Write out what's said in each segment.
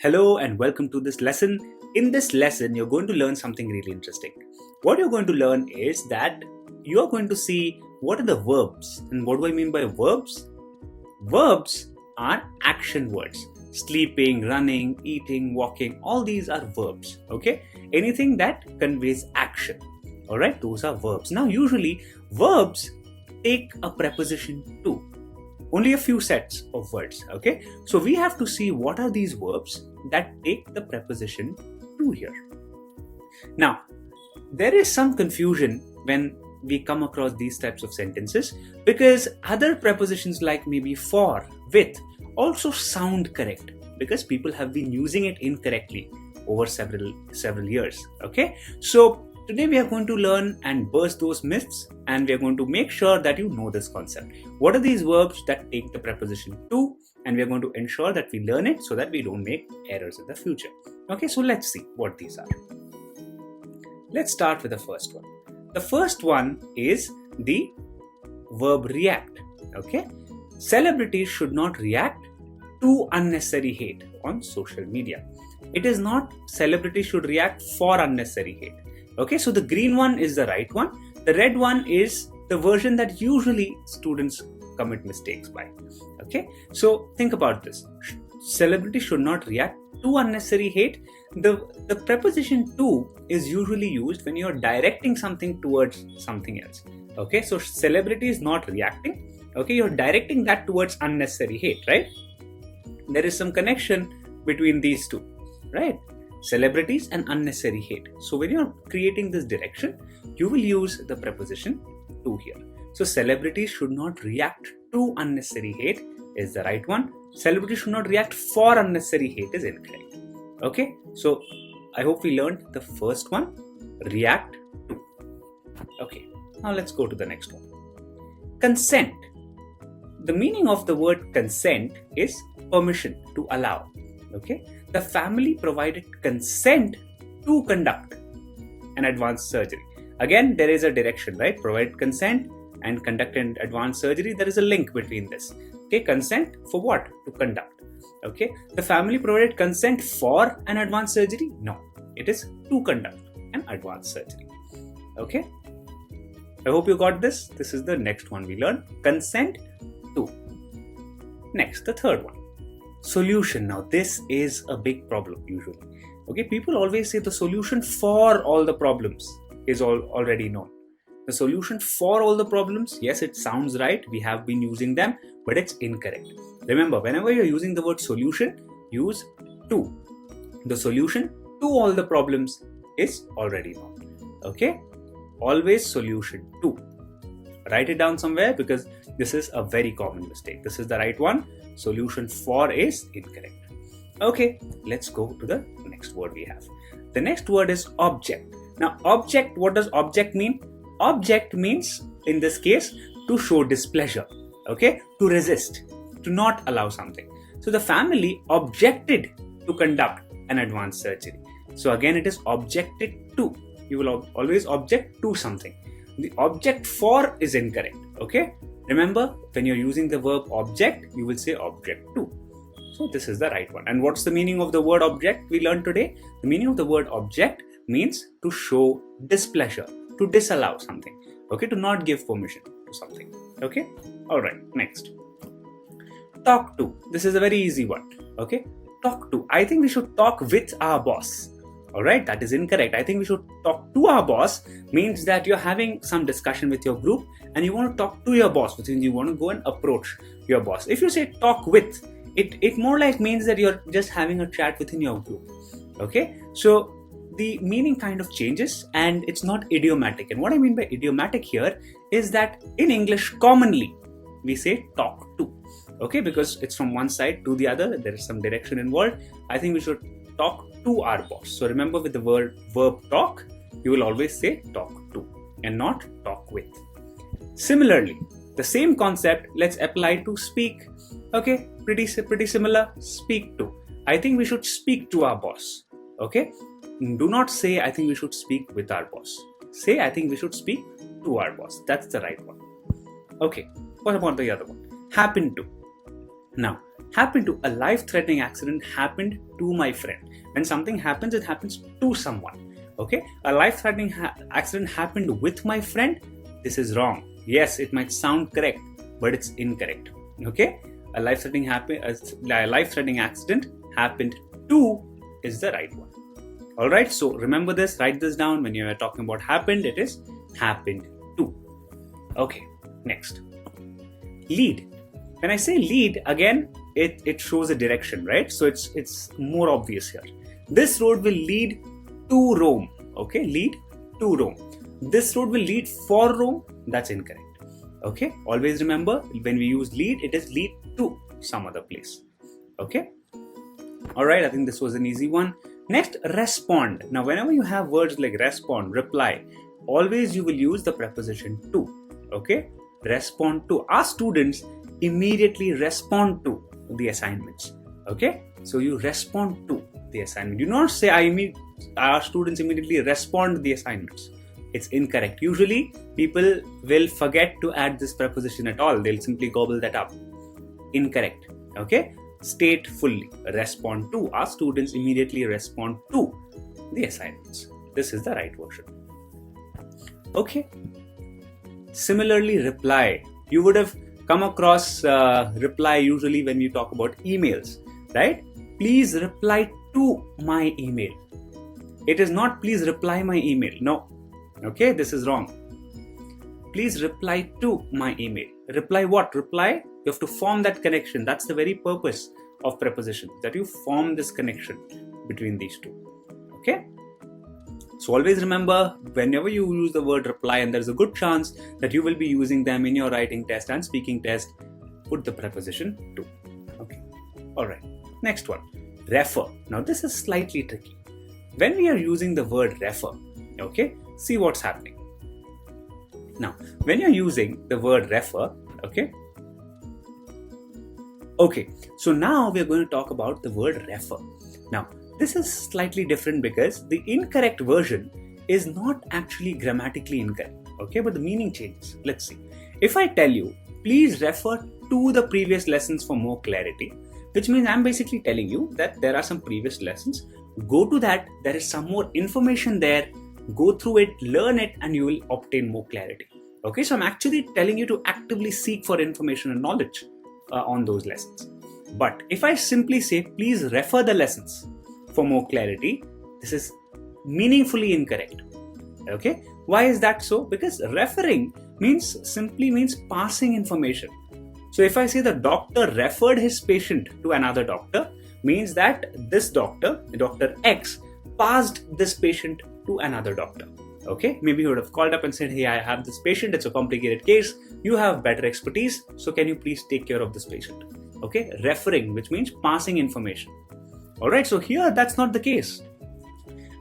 Hello and welcome to this lesson. In this lesson, you're going to learn something really interesting. What you're going to learn is that you're going to see what are the verbs. And what do I mean by verbs? Verbs are action words. Sleeping, running, eating, walking, all these are verbs. Okay? Anything that conveys action. Alright, those are verbs. Now, usually, verbs take a preposition to. Only a few sets of words, okay? So we have to see what are these verbs that take the preposition to here. Now, there is some confusion when we come across these types of sentences because other prepositions like maybe for, with also sound correct because people have been using it incorrectly over several years, okay? So today we are going to learn and burst those myths and we are going to make sure that you know this concept. What are these verbs that take the preposition to? And we are going to ensure that we learn it so that we don't make errors in the future. Okay, so let's see what these are. Let's start with the first one. The first one is the verb react. Okay, celebrities should not react to unnecessary hate on social media. It is not celebrities should react for unnecessary hate. Okay, so the green one is the right one. The red one is the version that usually students commit mistakes by. Okay, so think about this. Celebrities should not react to unnecessary hate. The preposition to is usually used when you're directing something towards something else. Okay, so celebrity is not reacting. Okay, you're directing that towards unnecessary hate, right? There is some connection between these two, right? Celebrities and unnecessary hate. So when you're creating this direction, you will use the preposition to here. So celebrities should not react to unnecessary hate is the right one. Celebrities should not react for unnecessary hate is incorrect. Okay, so I hope we learned the first one, react to. Okay, now let's go to the next one. Consent. The meaning of the word consent is permission, to allow. Okay, the family provided consent to conduct an advanced surgery. Again, there is a direction, right? Provide consent and conduct an advanced surgery. There is a link between this. Okay, consent for what? To conduct. Okay, the family provided consent for an advanced surgery? No, it is to conduct an advanced surgery. Okay, I hope you got this. This is the next one we learned. Consent to. Next, the third one. Solution. Now this is a big problem usually. Okay, people always say the solution for all the problems is already known. The solution for all the problems, yes, it sounds right. We have been using them, but it's incorrect. Remember, whenever you're using the word solution, use to. The solution to all the problems is already known. Okay, always solution to. Write it down somewhere because this is a very common mistake. This is the right one. Solution for is incorrect. Okay, let's go to the next word we have. The next word is object. Now, object, what does object mean? Object means, in this case, to show displeasure. Okay, to resist, to not allow something. So the family objected to conduct an advanced surgery. So again, it is objected to. You will always object to something. The object for is incorrect. Okay, remember, when you're using the verb object, you will say object to. So this is the right one. And what's the meaning of the word object we learned today? The meaning of the word object means to show displeasure, to disallow something. Okay, to not give permission to something. Okay, all right, next. Talk to. This is a very easy one. Okay, talk to. I think we should talk with our boss. Alright, that is incorrect. I think we should talk to our boss means that you're having some discussion with your group and you want to talk to your boss, which means you want to go and approach your boss. If you say talk with, it more like means that you're just having a chat within your group. Okay, so the meaning kind of changes and it's not idiomatic. And what I mean by idiomatic here is that in English, commonly we say talk to. Okay, because it's from one side to the other, there is some direction involved. I think we should talk to our boss. So remember, with the verb talk, you will always say talk to and not talk with. Similarly, the same concept, let's apply to speak. Okay, pretty similar. Speak to. I think we should speak to our boss. Okay, do not say I think we should speak with our boss. Say I think we should speak to our boss. That's the right one. Okay, what about the other one? Happen to. Now, happened to. A life-threatening accident happened to my friend. When something happens, it happens to someone. Okay, a life-threatening accident happened with my friend. This is wrong. Yes, it might sound correct, but it's incorrect. Okay, a life-threatening accident happened to is the right one. Alright, so remember this, write this down. When you are talking about happened, it is happened to. Okay, next. Lead. When I say lead, again, it shows a direction, right? So it's more obvious here. This road will lead to Rome. Okay, lead to Rome. This road will lead for Rome. That's incorrect. Okay, always remember, when we use lead, it is lead to some other place. Okay. Alright, I think this was an easy one. Next, respond. Now, whenever you have words like respond, reply, always you will use the preposition to. Okay? Respond to. Our students immediately respond to the assignments. Okay? So you respond to the assignment. Do not say our students immediately respond to the assignments. It's incorrect. Usually, people will forget to add this preposition at all. They'll simply gobble that up. Incorrect. Okay? State fully. Respond to. Our students immediately respond to the assignments. This is the right version. Okay. Similarly, reply. You would have come across reply usually when you talk about emails, right? Please reply to my email. It is not please reply my email. No. Okay, this is wrong. Please reply to my email. Reply what? Reply, you have to form that connection. That's the very purpose of preposition, that you form this connection between these two. Okay? So always remember, whenever you use the word reply, and there's a good chance that you will be using them in your writing test and speaking test, put the preposition to. Okay. Alright. Next one. Refer. Now this is slightly tricky. When we are using the word refer, okay, see what's happening. Now, when you're using the word refer, okay, so now we're going to talk about the word refer. Now, this is slightly different because the incorrect version is not actually grammatically incorrect, okay, but the meaning changes. Let's see. If I tell you, please refer to the previous lessons for more clarity, which means I'm basically telling you that there are some previous lessons. Go to that, there is some more information there, go through it, learn it, and you will obtain more clarity. Okay, so I'm actually telling you to actively seek for information and knowledge on those lessons. But if I simply say, please refer the lessons for more clarity, this is meaningfully incorrect. Okay, why is that so? Because referring simply means passing information. So if I say the doctor referred his patient to another doctor, means that this doctor, Dr. X, passed this patient to another doctor. Okay, maybe he would have called up and said, hey, I have this patient, it's a complicated case, you have better expertise, so can you please take care of this patient? Okay, referring, which means passing information. Alright, so here that's not the case.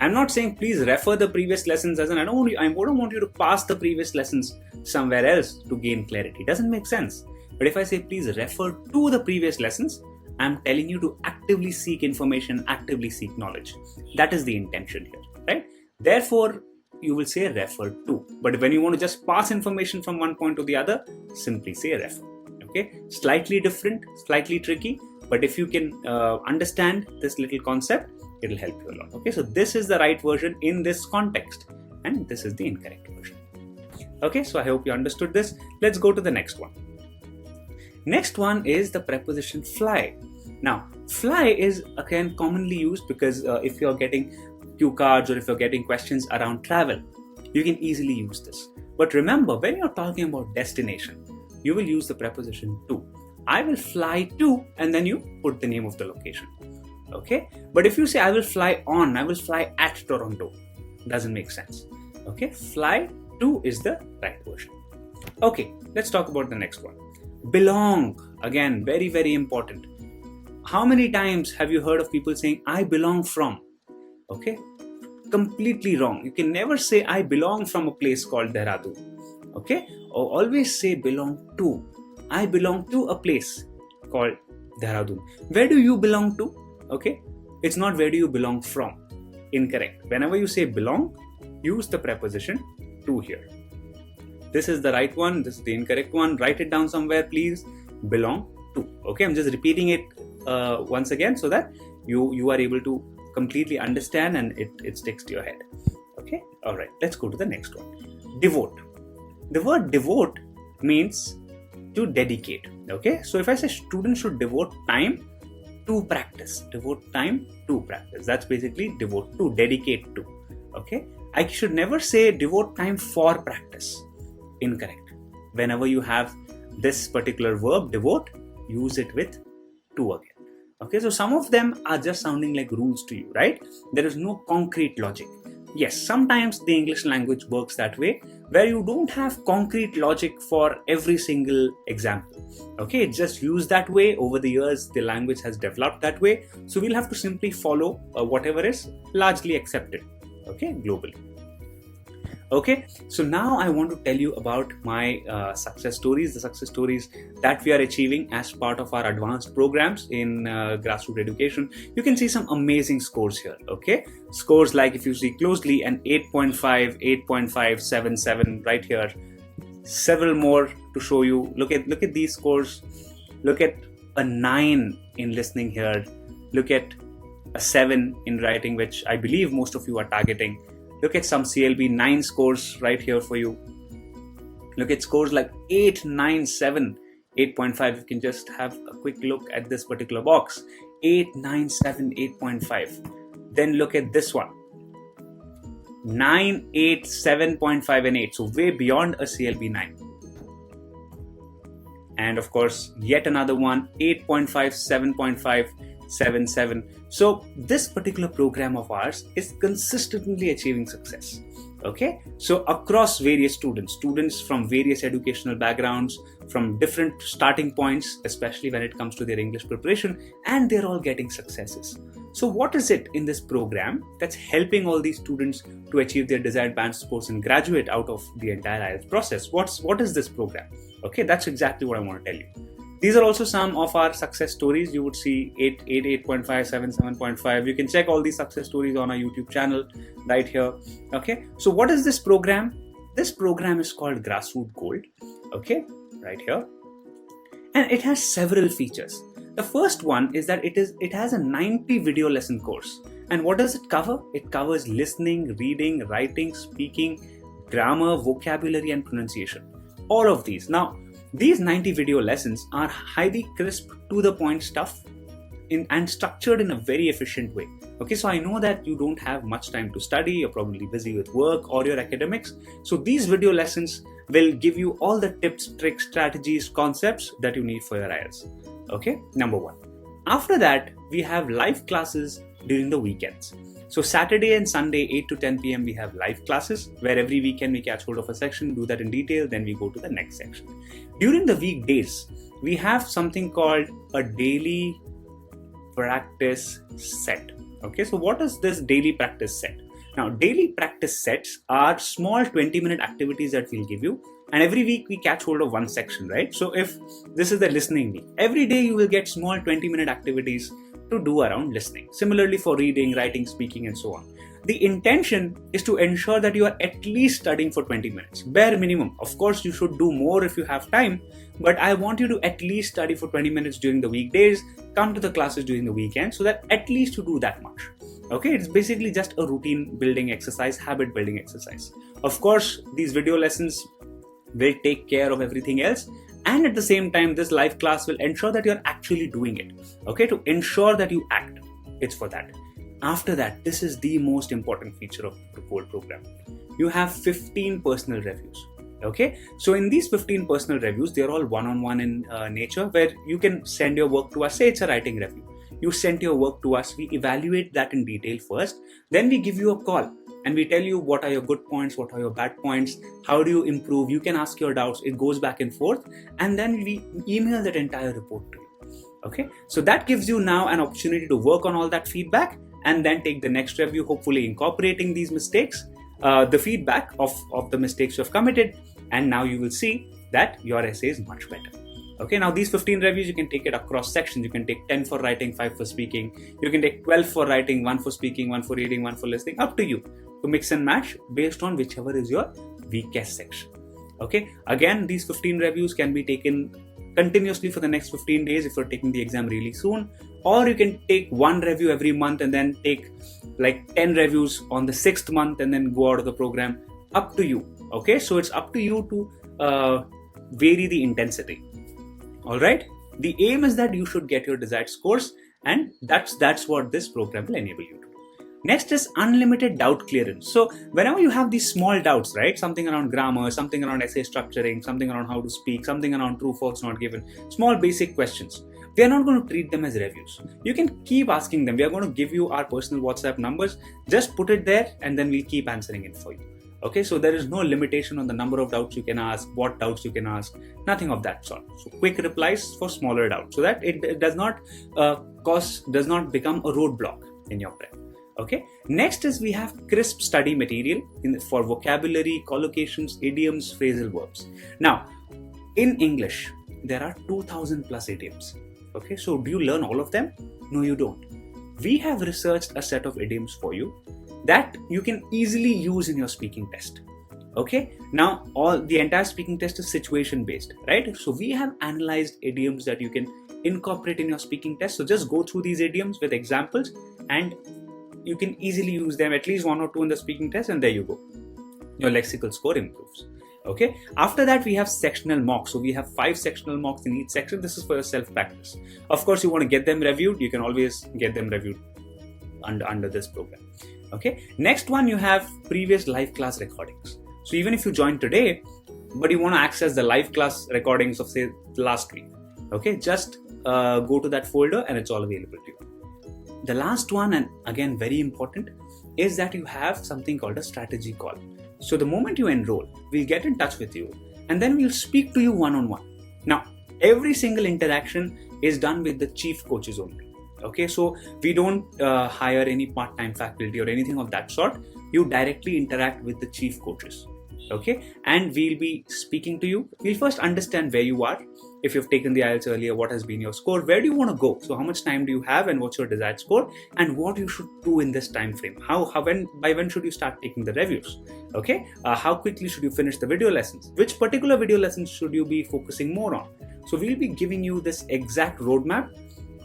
I'm not saying please refer the previous lessons as in I don't want you to pass the previous lessons somewhere else to gain clarity. It doesn't make sense. But if I say please refer to the previous lessons, I'm telling you to actively seek information, actively seek knowledge. That is the intention here, right? Therefore, you will say refer to. But when you want to just pass information from one point to the other, simply say refer. Okay, slightly different, slightly tricky, but if you can understand this little concept, it will help you a lot. Okay, so this is the right version in this context, and this is the incorrect version. Okay, so I hope you understood this. Let's go to the next one. Next one is the preposition fly. Now, fly is again commonly used because if you're getting cue cards or if you're getting questions around travel, you can easily use this. But remember, when you're talking about destination, you will use the preposition to. I will fly to, and then you put the name of the location. Okay? But if you say I will fly on, I will fly at Toronto, doesn't make sense. Okay? Fly to is the right version. Okay, let's talk about the next one. Belong. Again, very, very important. How many times have you heard of people saying, I belong from? Okay? Completely wrong. You can never say, I belong from a place called Dehradun. Okay? Or always say, belong to. I belong to a place called Dehradun. Where do you belong to? Okay? It's not where do you belong from. Incorrect. Whenever you say belong, use the preposition to here. This is the right one. This is the incorrect one. Write it down somewhere, please. Belong to. Okay, I'm just repeating it once again so that you are able to completely understand and it sticks to your head. Okay, all right, let's go to the next one. Devote. The word devote means to dedicate. Okay, so if I say students should devote time to practice, that's basically devote to, dedicate to. Okay, I should never say devote time for practice. Incorrect. Whenever you have this particular verb devote, use it with to again. Okay, so some of them are just sounding like rules to you, right? There is no concrete logic. Yes, sometimes the English language works that way, where you don't have concrete logic for every single example. Okay, it's just used that way. Over the years, the language has developed that way. So we'll have to simply follow whatever is largely accepted, okay, globally. Okay, so now I want to tell you about my success stories, the success stories that we are achieving as part of our advanced programs in Grassroot education. You can see some amazing scores here. Okay, scores like, if you see closely, an 8.5, 8.5, 7.7 right here. Several more to show you. Look at these scores. Look at a 9 in listening here. Look at a 7 in writing, which I believe most of you are targeting. Look at some CLB 9 scores right here for you. Look at scores like 8, 9, 7, 8.5. You can just have a quick look at this particular box. 8, 9, 7, 8.5. Then look at this one. 9, 8, 7.5 and 8. So way beyond a CLB 9. And of course, yet another one, 8.5, 7.5, 7.7. So this particular program of ours is consistently achieving success. Okay, so across various students from various educational backgrounds, from different starting points, especially when it comes to their English preparation, and they're all getting successes. So what is it in this program that's helping all these students to achieve their desired band scores and graduate out of the entire IELTS process? What is this program? Okay, that's exactly what I want to tell you. These are also some of our success stories. You would see 8, 8.5, 7, 7.5. You can check all these success stories on our YouTube channel right here. Okay, so what is this program? This program is called Grassroot Gold. Okay, right here. And it has several features. The first one is that it has a 90 video lesson course. And what does it cover? It covers listening, reading, writing, speaking, grammar, vocabulary, and pronunciation. All of these. Now, these 90 video lessons are highly crisp, to the point stuff and structured in a very efficient way. Okay, so I know that you don't have much time to study, you're probably busy with work or your academics. So these video lessons will give you all the tips, tricks, strategies, concepts that you need for your IELTS. Okay, number one. After that, we have live classes during the weekends. So Saturday and Sunday, 8 to 10 p.m. we have live classes where every weekend we catch hold of a section, do that in detail, then we go to the next section. During the weekdays, we have something called a daily practice set. Okay, so what is this daily practice set? Now, daily practice sets are small 20-minute activities that we'll give you. And every week we catch hold of one section, right? So if this is the listening week, every day you will get small 20-minute activities to do around listening. Similarly for reading, writing, speaking, and so on. The intention is to ensure that you are at least studying for 20 minutes, bare minimum. Of course, you should do more if you have time, but I want you to at least study for 20 minutes during the weekdays, come to the classes during the weekend, so that at least you do that much. Okay, it's basically just a routine building exercise, habit building exercise. Of course, these video lessons will take care of everything else. And at the same time, this live class will ensure that you're actually doing it. Okay, to ensure that you act. It's for that. After that, this is the most important feature of the whole program. You have 15 personal reviews. Okay, so in these 15 personal reviews, they're all one-on-one in nature, where you can send your work to us. Say it's a writing review. You send your work to us. We evaluate that in detail first. Then we give you a call. And we tell you what are your good points, what are your bad points, how do you improve, you can ask your doubts, it goes back and forth, and then we email that entire report to you. Okay, so that gives you now an opportunity to work on all that feedback and then take the next review, hopefully incorporating these mistakes, the feedback of the mistakes you have committed, and now you will see that your essay is much better. Okay, now these 15 reviews, you can take it across sections. You can take 10 for writing, 5 for speaking. You can take 12 for writing, 1 for speaking, 1 for reading, 1 for listening, up to you to mix and match based on whichever is your weakest section. Okay, again, these 15 reviews can be taken continuously for the next 15 days if you're taking the exam really soon, or you can take one review every month and then take like 10 reviews on the 6th month and then go out of the program. Up to you. Okay, so it's up to you to vary the intensity. All right, the aim is that you should get your desired scores, and that's what this program will enable you to do. Next is unlimited doubt clearance. So whenever you have these small doubts, right, something around grammar, something around essay structuring, something around how to speak, something around true, false, not given, small basic questions, we are not going to treat them as reviews. You can keep asking them. We are going to give you our personal WhatsApp numbers. Just put it there and then we'll keep answering it for you. Okay, so there is no limitation on the number of doubts you can ask, what doubts you can ask, nothing of that sort. So quick replies for smaller doubts, so that it does not become a roadblock in your prep. Okay, next is we have crisp study material for vocabulary, collocations, idioms, phrasal verbs. Now, in English, there are 2,000 plus idioms. Okay, so do you learn all of them? No, you don't. We have researched a set of idioms for you that you can easily use in your speaking test. Okay, now the entire speaking test is situation based, right? So we have analyzed idioms that you can incorporate in your speaking test. So just go through these idioms with examples and you can easily use them, at least 1 or 2 in the speaking test, and there you go. Your lexical score improves. Okay, after that we have sectional mocks. So we have 5 sectional mocks in each section. This is for your self-practice. Of course, you want to get them reviewed. You can always get them reviewed under this program. Okay, next one, you have previous live class recordings. So even if you join today, but you want to access the live class recordings of say last week, okay, just go to that folder and it's all available to you. The last one, and again very important, is that you have something called a strategy call. So the moment you enroll, we'll get in touch with you and then we'll speak to you one-on-one. Now, every single interaction is done with the chief coaches only. Okay, so we don't hire any part-time faculty or anything of that sort. You directly interact with the chief coaches. Okay, and we'll be speaking to you. We'll first understand where you are. If you've taken the IELTS earlier, what has been your score? Where do you want to go? So how much time do you have and what's your desired score? And what you should do in this time frame? By when should you start taking the reviews? Okay, how quickly should you finish the video lessons? Which particular video lessons should you be focusing more on? So we'll be giving you this exact roadmap.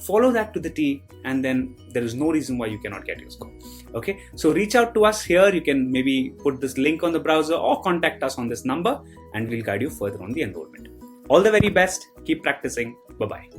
Follow that to the T, and then there is no reason why you cannot get your score. Okay, so reach out to us here. You can maybe put this link on the browser or contact us on this number and we'll guide you further on the enrollment. All the very best. Keep practicing. Bye-bye.